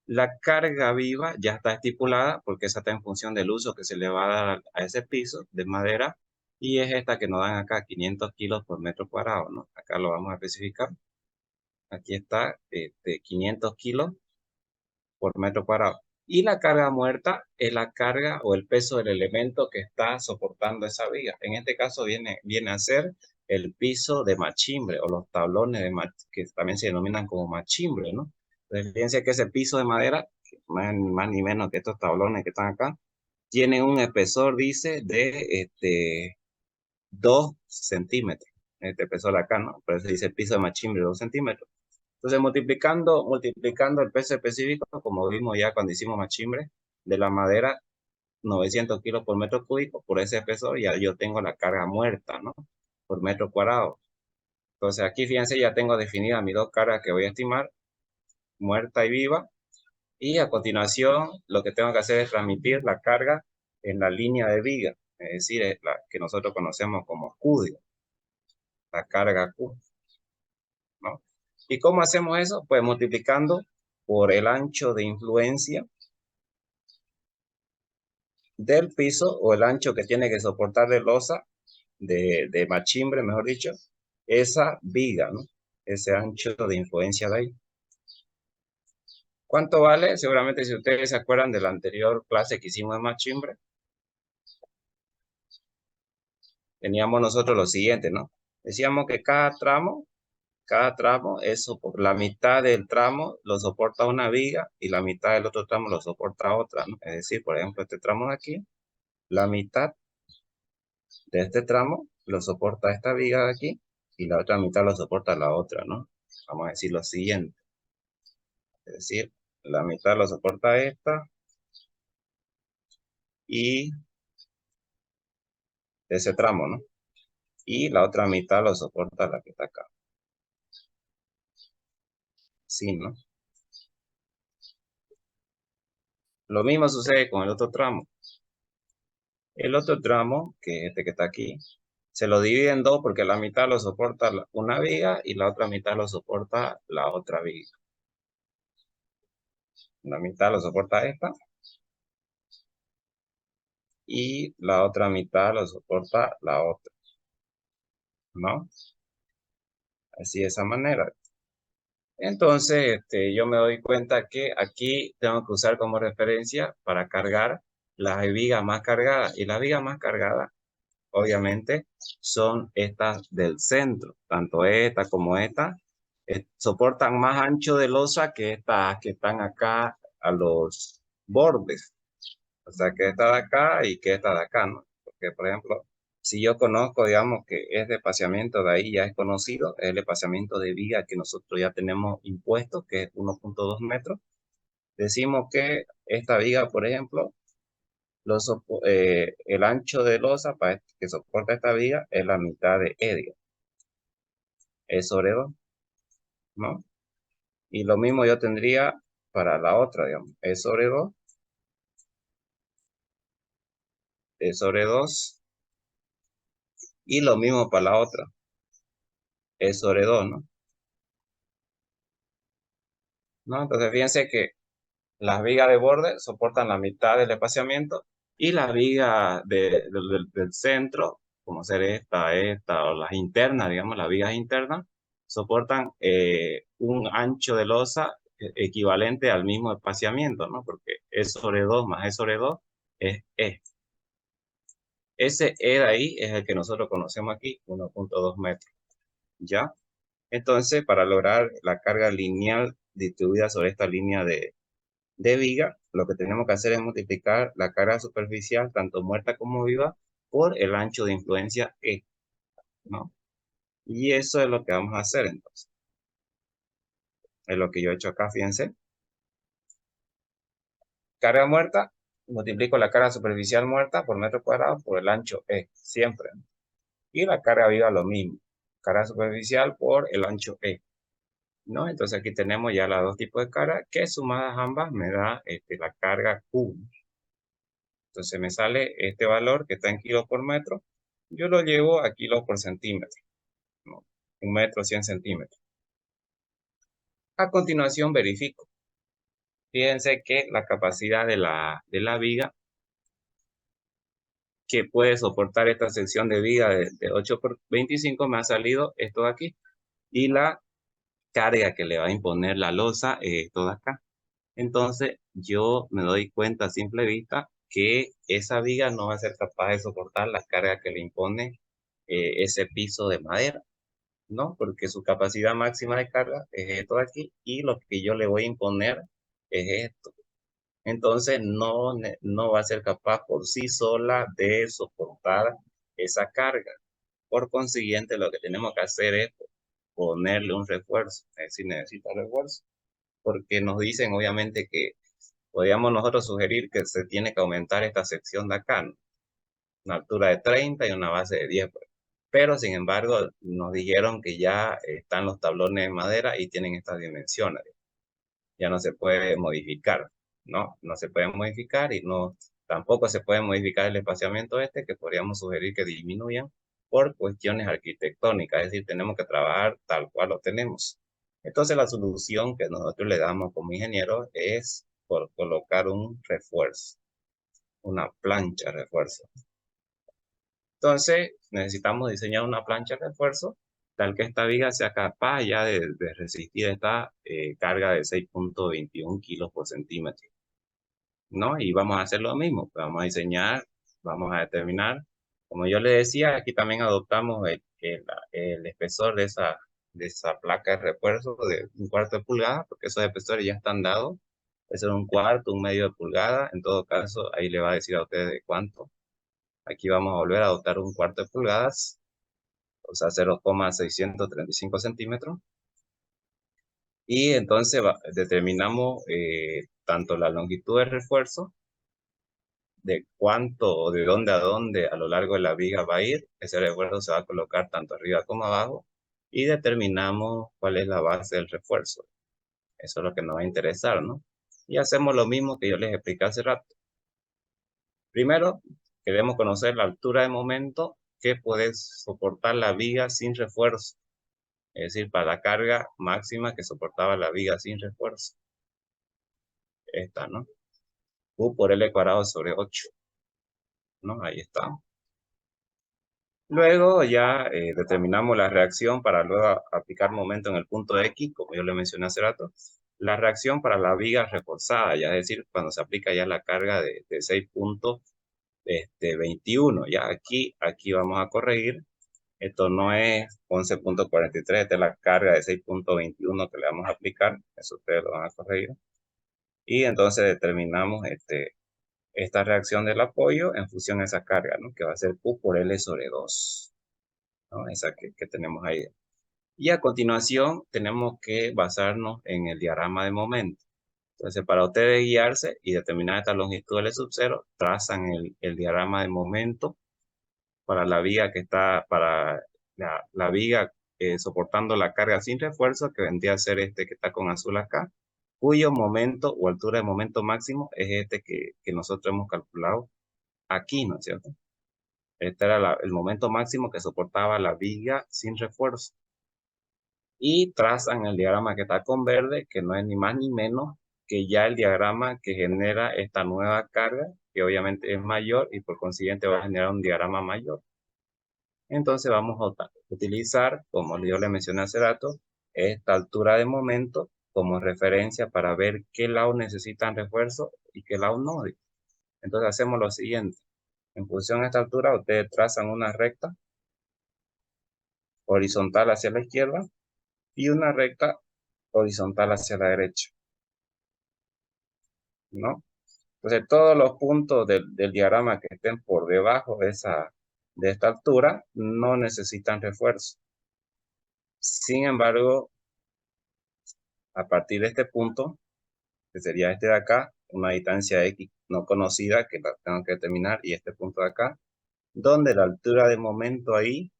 La carga viva ya está estipulada porque esa está en función del uso que se le va a dar a ese piso de madera y es esta que nos dan acá, 500 kilos por metro cuadrado, ¿no? Acá lo vamos a especificar. Aquí está 500 kilos por metro cuadrado. Y la carga muerta es la carga o el peso del elemento que está soportando esa viga. En este caso viene a ser el piso de machimbre o los tablones que también se denominan como machimbre, ¿no? Entonces, fíjense que ese piso de madera, que más ni menos que estos tablones que están acá, tiene un espesor, dice, de 2 centímetros. Este espesor de acá, ¿no? Por eso dice piso de machimbre, 2 centímetros. Entonces, multiplicando el peso específico, como vimos ya cuando hicimos machimbre, de la madera, 900 kilos por metro cúbico, por ese espesor, ya yo tengo la carga muerta, ¿no? Por metro cuadrado. Entonces, aquí fíjense, ya tengo definidas mis dos cargas que voy a estimar, muerta y viva. Y a continuación, lo que tengo que hacer es transmitir la carga en la línea de viga, es decir, es la que nosotros conocemos como Q, la carga Q, ¿no? ¿Y cómo hacemos eso? Pues multiplicando por el ancho de influencia del piso o el ancho que tiene que soportar de losa, de machimbre, mejor dicho, esa viga, ¿no? Ese ancho de influencia de ahí. ¿Cuánto vale? Seguramente si ustedes se acuerdan de la anterior clase que hicimos de machimbre, teníamos nosotros lo siguiente, ¿no? Decíamos que cada tramo, eso, por la mitad del tramo lo soporta una viga y la mitad del otro tramo lo soporta otra, ¿no? Es decir, por ejemplo, este tramo de aquí, la mitad de este tramo lo soporta esta viga de aquí y la otra mitad lo soporta la otra, ¿no? Vamos a decir lo siguiente. Es decir, la mitad lo soporta esta y ese tramo, ¿no? Y la otra mitad lo soporta la que está acá. Sí, ¿no? Lo mismo sucede con el otro tramo. El otro tramo, que es este que está aquí, se lo divide en dos porque la mitad lo soporta una viga y la otra mitad lo soporta la otra viga. La mitad lo soporta esta y la otra mitad lo soporta la otra, ¿no? Así de esa manera. Entonces, yo me doy cuenta que aquí tengo que usar como referencia para cargar las vigas más cargadas. Y las vigas más cargadas, obviamente, son estas del centro. Tanto esta como esta soportan más ancho de losa que estas que están acá a los bordes. O sea, que esta de acá y que esta de acá, ¿no? Porque, por ejemplo, si yo conozco, digamos, que este espaciamiento de ahí ya es conocido, es el espaciamiento de viga que nosotros ya tenemos impuesto, que es 1.2 metros. Decimos que esta viga, por ejemplo, el ancho de losa que soporta esta viga es la mitad de E, es sobre 2, ¿no? Y lo mismo yo tendría para la otra, digamos, es sobre 2, es sobre 2, y lo mismo para la otra, es sobre 2, ¿no? ¿No? Entonces fíjense que las vigas de borde soportan la mitad del espaciamiento y las vigas del centro, como ser esta o las internas, digamos, las vigas internas, soportan un ancho de losa equivalente al mismo espaciamiento, ¿no? Porque E sobre 2 más E sobre 2 es E. Ese E de ahí es el que nosotros conocemos aquí, 1.2 metros, ¿ya? Entonces, para lograr la carga lineal distribuida sobre esta línea de viga, lo que tenemos que hacer es multiplicar la carga superficial, tanto muerta como viva, por el ancho de influencia E, ¿no? Y eso es lo que vamos a hacer entonces. Es lo que yo he hecho acá, fíjense. Carga muerta, multiplico la carga superficial muerta por metro cuadrado por el ancho E, siempre, ¿no? Y la carga viva lo mismo. Carga superficial por el ancho E, ¿no? Entonces aquí tenemos ya los dos tipos de carga que sumadas ambas me da la carga Q. Entonces me sale este valor que está en kilos por metro Yo lo llevo a kilos por centímetro, ¿no? 1 metro 100 centímetros. A continuación verifico. Fíjense que la capacidad de la viga que puede soportar esta sección de viga de 8 por 25 me ha salido esto de aquí. Y la carga que le va a imponer la losa es esto de acá. Entonces yo me doy cuenta a simple vista que esa viga no va a ser capaz de soportar la carga que le impone ese piso de madera, ¿no? Porque su capacidad máxima de carga es esto de aquí y lo que yo le voy a imponer es esto. Entonces no va a ser capaz por sí sola de soportar esa carga. Por consiguiente, lo que tenemos que hacer es ponerle un refuerzo, es decir, necesita refuerzo, porque nos dicen obviamente que podríamos nosotros sugerir que se tiene que aumentar esta sección de acá, ¿no? Una altura de 30 y una base de 10, pues. Pero sin embargo, nos dijeron que ya están los tablones de madera y tienen estas dimensiones. Ya no se puede modificar, ¿no? No se puede modificar y no, tampoco se puede modificar el espaciamiento este, que podríamos sugerir que disminuyan por cuestiones arquitectónicas, es decir, tenemos que trabajar tal cual lo tenemos. Entonces la solución que nosotros le damos como ingenieros es por colocar un refuerzo, una plancha de refuerzo. Entonces necesitamos diseñar una plancha de refuerzo tal que esta viga sea capaz ya de resistir esta carga de 6.21 kilos por centímetro, ¿no? Y vamos a hacer lo mismo, pues vamos a diseñar, vamos a determinar, como yo le decía, aquí también adoptamos el espesor de esa placa de refuerzo de 1/4 de pulgada, porque esos espesores ya están dados, es un cuarto, 1/2 de pulgada, en todo caso, ahí le va a decir a ustedes de cuánto. Aquí vamos a volver a adoptar 1/4 de pulgadas, o sea, 0,635 centímetros. Y entonces determinamos tanto la longitud del refuerzo, de cuánto o de dónde a dónde a lo largo de la viga va a ir. Ese refuerzo se va a colocar tanto arriba como abajo y determinamos cuál es la base del refuerzo. Eso es lo que nos va a interesar, ¿no? Y hacemos lo mismo que yo les expliqué hace rato. Primero, queremos conocer la altura de momento que puede soportar la viga sin refuerzo. Es decir, para la carga máxima que soportaba la viga sin refuerzo. Esta, ¿no? U por L cuadrado sobre 8, ¿no? Ahí está. Luego ya determinamos la reacción para luego aplicar momento en el punto X, como yo le mencioné hace rato. La reacción para la viga reforzada, ya es decir, cuando se aplica ya la carga de 6.21. Ya aquí vamos a corregir. Esto no es 11.43, esta es la carga de 6.21 que le vamos a aplicar. Eso ustedes lo van a corregir. Y entonces determinamos esta reacción del apoyo en función a esa carga, ¿no? Que va a ser Q por L sobre 2, ¿no? Esa que tenemos ahí. Y a continuación tenemos que basarnos en el diagrama de momento. Entonces, para ustedes guiarse y determinar esta longitud del sub 0, trazan el diagrama de momento para la viga que está, para la viga soportando la carga sin refuerzo, que vendría a ser este que está con azul acá, cuyo momento o altura de momento máximo es este que nosotros hemos calculado aquí, ¿no es cierto? Este era el momento máximo que soportaba la viga sin refuerzo. Y trazan el diagrama que está con verde, que no es ni más ni menos que ya el diagrama que genera esta nueva carga, que obviamente es mayor y por consiguiente va a generar un diagrama mayor. Entonces vamos a utilizar, como yo le mencioné hace rato, esta altura de momento como referencia para ver qué lado necesitan refuerzo y qué lado no. Entonces hacemos lo siguiente. En función a esta altura, ustedes trazan una recta horizontal hacia la izquierda y una recta horizontal hacia la derecha, ¿no? Entonces todos los puntos del diagrama que estén por debajo de esta altura no necesitan refuerzo. Sin embargo, a partir de este punto, que sería este de acá, una distancia X no conocida que la tengo que determinar, y este punto de acá, donde la altura de momento ahí,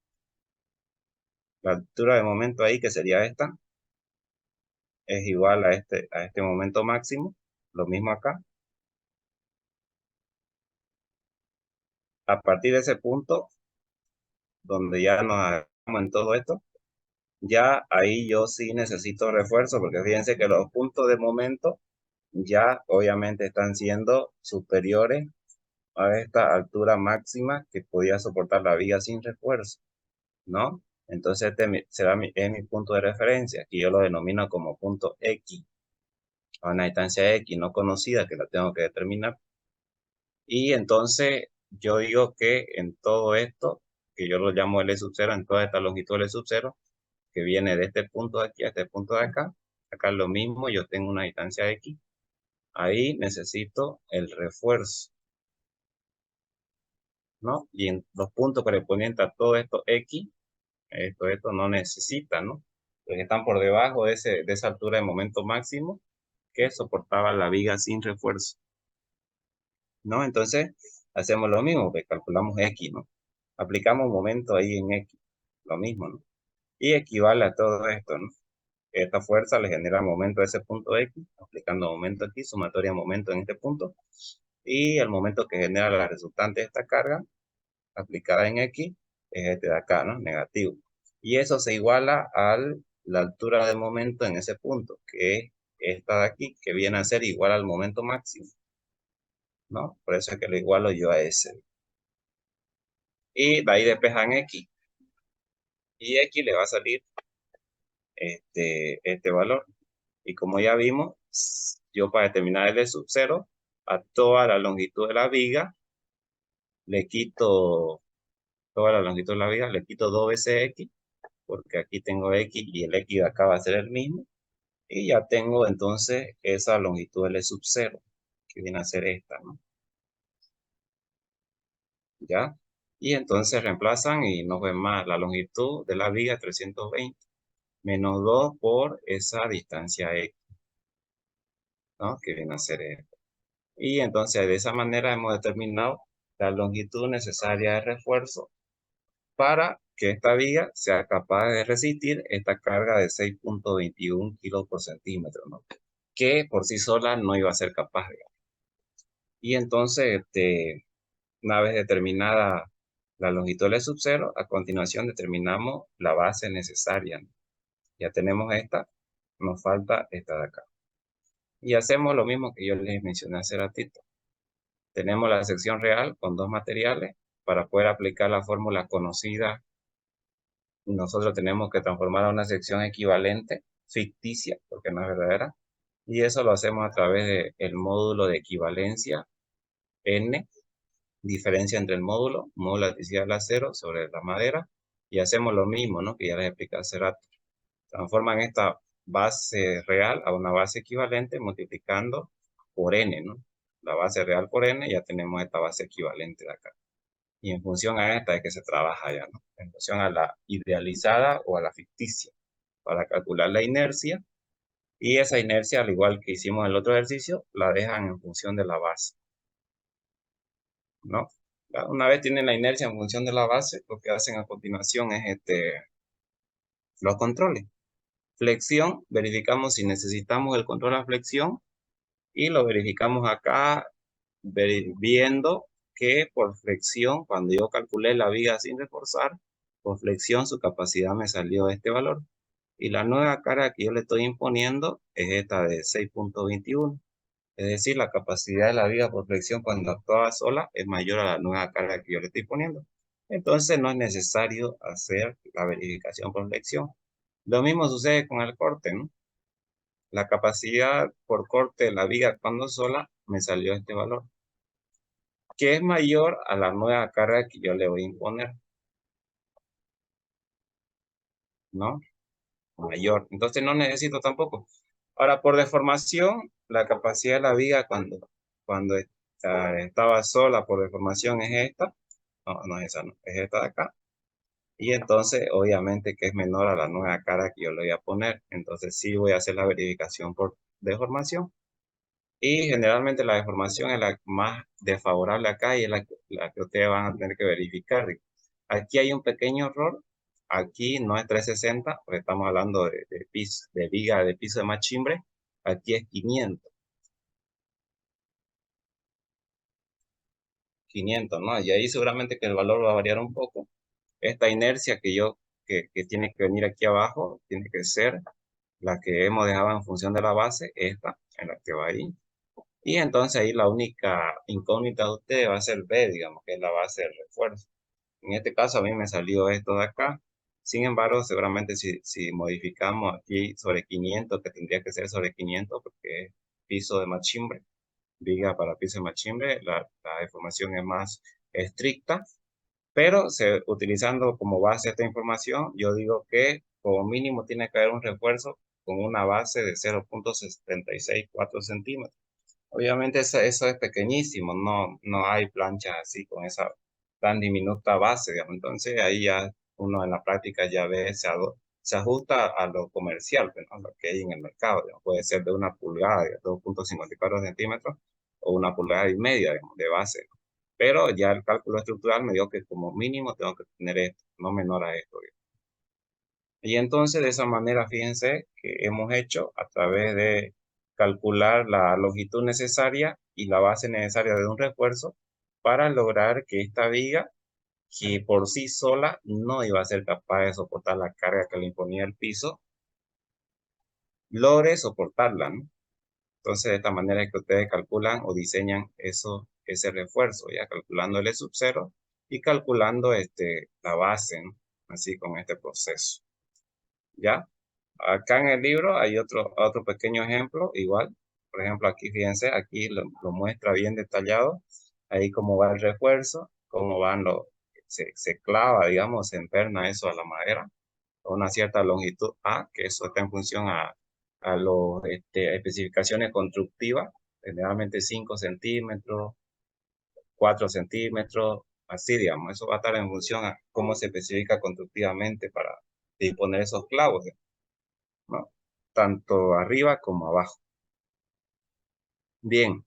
que sería esta, es igual a este momento máximo, lo mismo acá. A partir de ese punto, donde ya nos hagamos en todo esto, ya ahí yo sí necesito refuerzo, porque fíjense que los puntos de momento ya obviamente están siendo superiores a esta altura máxima que podía soportar la viga sin refuerzo, ¿no? Entonces es mi punto de referencia, que yo lo denomino como punto X, a una distancia X no conocida que la tengo que determinar. Y entonces yo digo que en todo esto, que yo lo llamo L sub 0, en toda esta longitud L sub 0, que viene de este punto de aquí a este punto de acá, acá es lo mismo, yo tengo una distancia X, ahí necesito el refuerzo, ¿no? Y en los puntos correspondientes a todo esto X, esto no necesita, ¿no? Porque están por debajo de esa altura de momento máximo que soportaba la viga sin refuerzo, ¿no? Entonces, hacemos lo mismo, que calculamos X, ¿no? Aplicamos momento ahí en X, lo mismo, ¿no? Y equivale a todo esto, ¿no? Esta fuerza le genera momento a ese punto X, aplicando momento aquí, sumatoria momento en este punto, y el momento que genera la resultante de esta carga aplicada en X es este de acá, ¿no? Negativo. Y eso se iguala a la altura de momento en ese punto, que es esta de aquí, que viene a ser igual al momento máximo, ¿no? Por eso es que lo igualo yo a ese. Y de ahí despejan X. Y X le va a salir este valor. Y como ya vimos, yo para determinar el sub 0, a toda la longitud de la viga, le quito toda la longitud de la viga, le quito 2 veces X, porque aquí tengo X y el X de acá va a ser el mismo. Y ya tengo entonces esa longitud L sub 0, que viene a ser esta, ¿no? ¿Ya? Y entonces reemplazan y nos ven más la longitud de la viga 320 menos 2 por esa distancia X, ¿no? Que viene a ser esto. Y entonces de esa manera hemos determinado la longitud necesaria de refuerzo para que esta viga sea capaz de resistir esta carga de 6.21 kilos por centímetro, ¿no? Que por sí sola no iba a ser capaz de. Y entonces, una vez determinada la longitud del sub 0, a continuación determinamos la base necesaria, ¿no? Ya tenemos esta, nos falta esta de acá. Y hacemos lo mismo que yo les mencioné hace ratito. Tenemos la sección real con dos materiales. Para poder aplicar la fórmula conocida, nosotros tenemos que transformar a una sección equivalente, ficticia, porque no es verdadera. Y eso lo hacemos a través del módulo de equivalencia N, diferencia entre el módulo de elasticidad del acero sobre la madera. Y hacemos lo mismo, ¿no? Que ya les expliqué hace rato. Transforman esta base real a una base equivalente multiplicando por N, ¿no? La base real por N, ya tenemos esta base equivalente de acá. Y en función a esta es que se trabaja ya, ¿no? En función a la idealizada o a la ficticia, para calcular la inercia. Y esa inercia, al igual que hicimos en el otro ejercicio, la dejan en función de la base, ¿no? Una vez tienen la inercia en función de la base, lo que hacen a continuación es los controles. Flexión, verificamos si necesitamos el control a flexión y lo verificamos acá viendo que por flexión, cuando yo calculé la viga sin reforzar, por flexión su capacidad me salió este valor. Y la nueva carga que yo le estoy imponiendo es esta de 6.21. Es decir, la capacidad de la viga por flexión cuando actuaba sola es mayor a la nueva carga que yo le estoy poniendo. Entonces no es necesario hacer la verificación por flexión. Lo mismo sucede con el corte, ¿no? La capacidad por corte de la viga cuando sola me salió este valor, que es mayor a la nueva carga que yo le voy a imponer, ¿no? Mayor. Entonces no necesito tampoco. Ahora, por deformación, la capacidad de la viga cuando estaba sola por deformación es esta. No, no es esa, no. Es esta de acá. Y entonces, obviamente, que es menor a la nueva carga que yo le voy a poner. Entonces, sí voy a hacer la verificación por deformación. Y generalmente la deformación es la más desfavorable acá y es la que ustedes van a tener que verificar. Aquí hay un pequeño error. Aquí no es 360, porque estamos hablando de piso, de viga de piso de machimbre. Aquí es 500. 500, ¿no? Y ahí seguramente que el valor va a variar un poco. esta inercia que tiene que venir aquí abajo, tiene que ser la que hemos dejado en función de la base, esta, en la que va ahí. Y entonces ahí la única incógnita de ustedes va a ser B, digamos, que es la base del refuerzo. En este caso a mí me salió esto de acá. Sin embargo, seguramente si modificamos aquí sobre 500, que tendría que ser sobre 500 porque es piso de machimbre, viga para piso de machimbre, la información es más estricta. Pero utilizando como base esta información, yo digo que como mínimo tiene que haber un refuerzo con una base de 0,764 centímetros. Obviamente eso es pequeñísimo, no hay planchas así con esa tan diminuta base, digamos. Entonces ahí ya uno en la práctica ya ve, se ajusta a lo comercial, pues, ¿no? Lo que hay en el mercado, digamos. Puede ser de 1 pulgada, de 2,54 centímetros, o 1,5 pulgadas, digamos, de base. Pero ya el cálculo estructural me dio que como mínimo tengo que tener esto, no menor a esto, digamos. Y entonces de esa manera, fíjense que hemos hecho a través de calcular la longitud necesaria y la base necesaria de un refuerzo para lograr que esta viga, que por sí sola no iba a ser capaz de soportar la carga que le imponía el piso, logre soportarla, ¿no? Entonces de esta manera es que ustedes calculan o diseñan ese refuerzo, ya calculando el E sub 0 y calculando la base, ¿no? Así con este proceso, ¿ya? Acá en el libro hay otro pequeño ejemplo, igual. Por ejemplo, aquí fíjense, aquí lo muestra bien detallado. Ahí cómo va el refuerzo, cómo se clava, digamos, se emperna eso a la madera a una cierta longitud A, que eso está en función a las especificaciones constructivas, generalmente 5 centímetros, 4 centímetros, así, digamos. Eso va a estar en función a cómo se especifica constructivamente para disponer esos clavos, ¿no? Tanto arriba como abajo. Bien,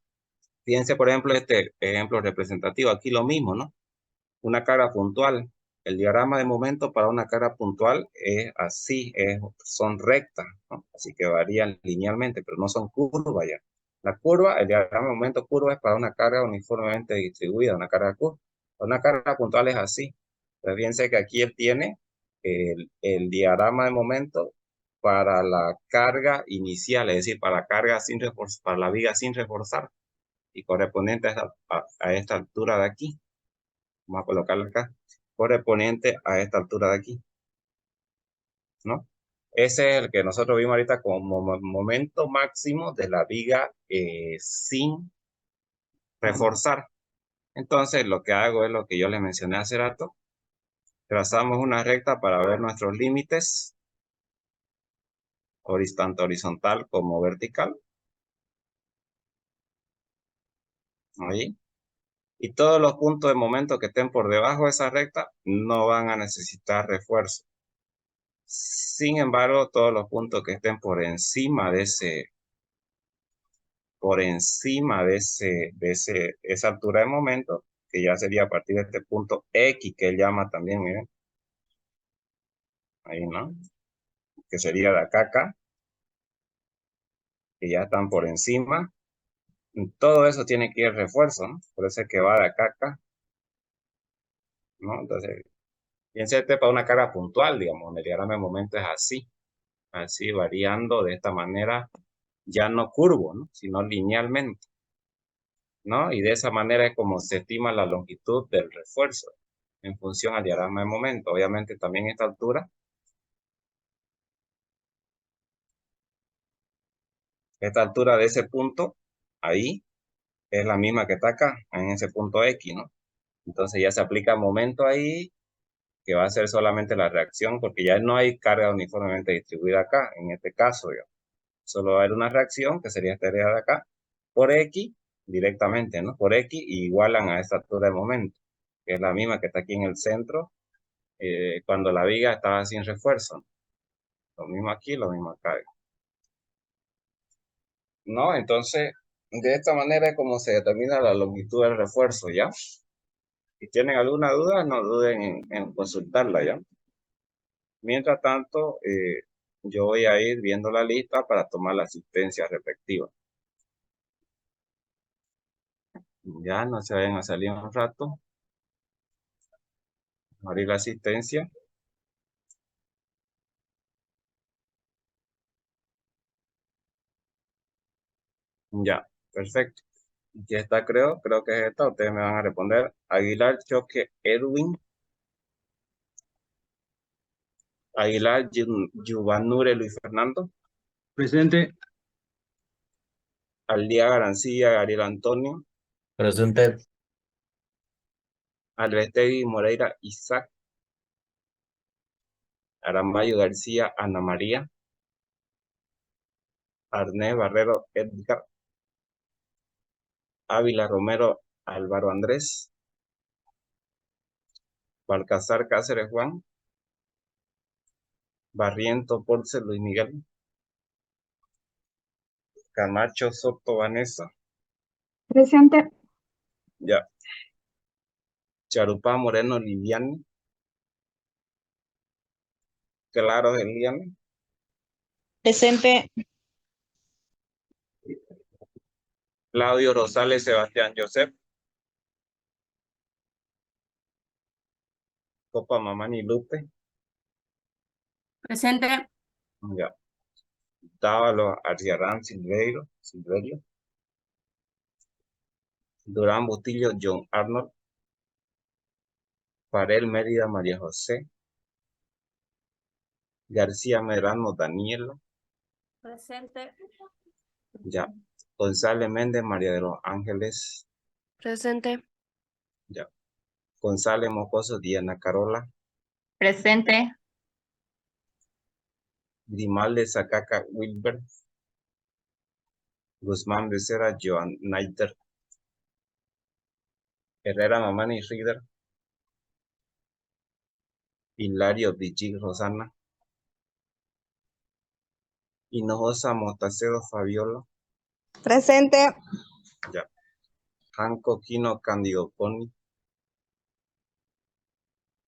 fíjense por ejemplo este ejemplo representativo, aquí lo mismo, ¿no? Una carga puntual. El diagrama de momento para una carga puntual es así, son rectas, ¿no? Así que varían linealmente, pero no son curvas ya. La curva, el diagrama de momento curva es para una carga uniformemente distribuida, una carga curva. Una carga puntual es así. Pues fíjense que aquí él tiene el diagrama de momento para la carga inicial, es decir, para la carga sin reforzar, para la viga sin reforzar y correspondiente a esta altura de aquí. Vamos a colocarla acá, correspondiente a esta altura de aquí, ¿no? Ese es el que nosotros vimos ahorita como momento máximo de la viga sin reforzar. Entonces, lo que hago es lo que yo les mencioné hace rato. Trazamos una recta para ver nuestros límites, tanto horizontal como vertical. Ahí. Y todos los puntos de momento que estén por debajo de esa recta no van a necesitar refuerzo. Sin embargo, todos los puntos que estén por encima de esa altura de momento, que ya sería a partir de este punto X, que él llama también, miren, ahí, ¿no? Que sería de acá, que ya están por encima. Todo eso tiene que ir refuerzo, ¿no? Por eso es que va de acá, ¿no? Entonces, piense para una carga puntual, digamos, el diagrama de momento es así variando de esta manera, ya no curvo, ¿no? Sino linealmente, ¿no? Y de esa manera es como se estima la longitud del refuerzo en función al diagrama de momento. Obviamente también esta altura de ese punto, ahí, es la misma que está acá, en ese punto X, ¿no? Entonces ya se aplica momento ahí, que va a ser solamente la reacción, porque ya no hay carga uniformemente distribuida acá, en este caso, yo. Solo va a haber una reacción, que sería esta área de acá, por X, directamente, ¿no? Por X, y igualan a esta altura de momento, que es la misma que está aquí en el centro, cuando la viga estaba sin refuerzo, ¿no? Lo mismo aquí, lo mismo acá, ¿no? Entonces, de esta manera es como se determina la longitud del refuerzo, ¿ya? Si tienen alguna duda, no duden en consultarla, ¿ya? Mientras tanto, yo voy a ir viendo la lista para tomar la asistencia respectiva. Ya no se vayan a salir un rato. Abrir la asistencia. Ya, perfecto. Ya está, creo que es esta. Ustedes me van a responder. Aguilar Choque Edwin. Aguilar Yuvanure Luis Fernando. Presente. Aldía Garancía Gabriel Antonio. Presente. Alvestegui Moreira Isaac. Aramayo García Ana María. Arnés Barrero Edgar. Ávila Romero Álvaro Andrés. Balcazar Cáceres Juan. Barriento Porce Luis Miguel. Camacho Soto Vanessa. Presente. Ya. Charupá Moreno Liliani. Claro Eliani. Presente. Claudio Rosales Sebastián Joseph. Copa Mamani Lupe. Presente. Ya. Dávalo Arciarán Silverio. Durán Bustillo John Arnold. Farel Mérida María José. García Medrano Daniela. Presente. Ya. González Méndez María de los Ángeles. Presente. Ya. González Mocoso Diana Carola. Presente. Grimalde Zacaca Wilber. Guzmán Becerra Joan Naiter. Herrera Mamani Rieder. Hilario Vigil Rosana. Hinojosa Motacedo Fabiola. Presente. Ya. Janco Quino Cándido Poni.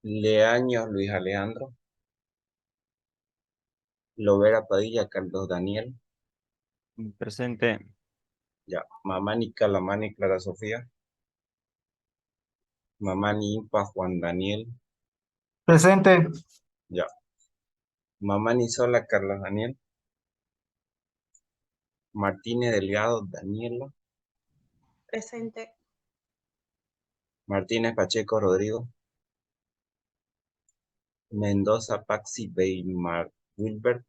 Leaño Luis Alejandro. Lovera Padilla Carlos Daniel. Presente. Ya. Mamani Calamani Clara Sofía. Mamani Impa Juan Daniel. Presente. Ya. Mamani Sola Carlos Daniel. Martínez Delgado Daniela. Presente. Martínez Pacheco Rodrigo. Mendoza Paxi Weimar Wilbert.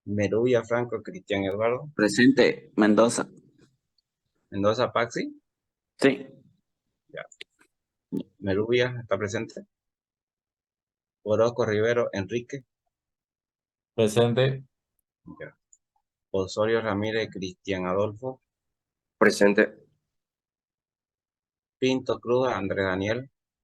Merubia Franco Cristian Eduardo. Presente. Mendoza. Mendoza Paxi. Sí. Ya. Merubia está presente. Orozco Rivero Enrique. Presente. Ya. Osorio Ramírez Cristian Adolfo. Presente. Pinto Cruz Andrés Daniel.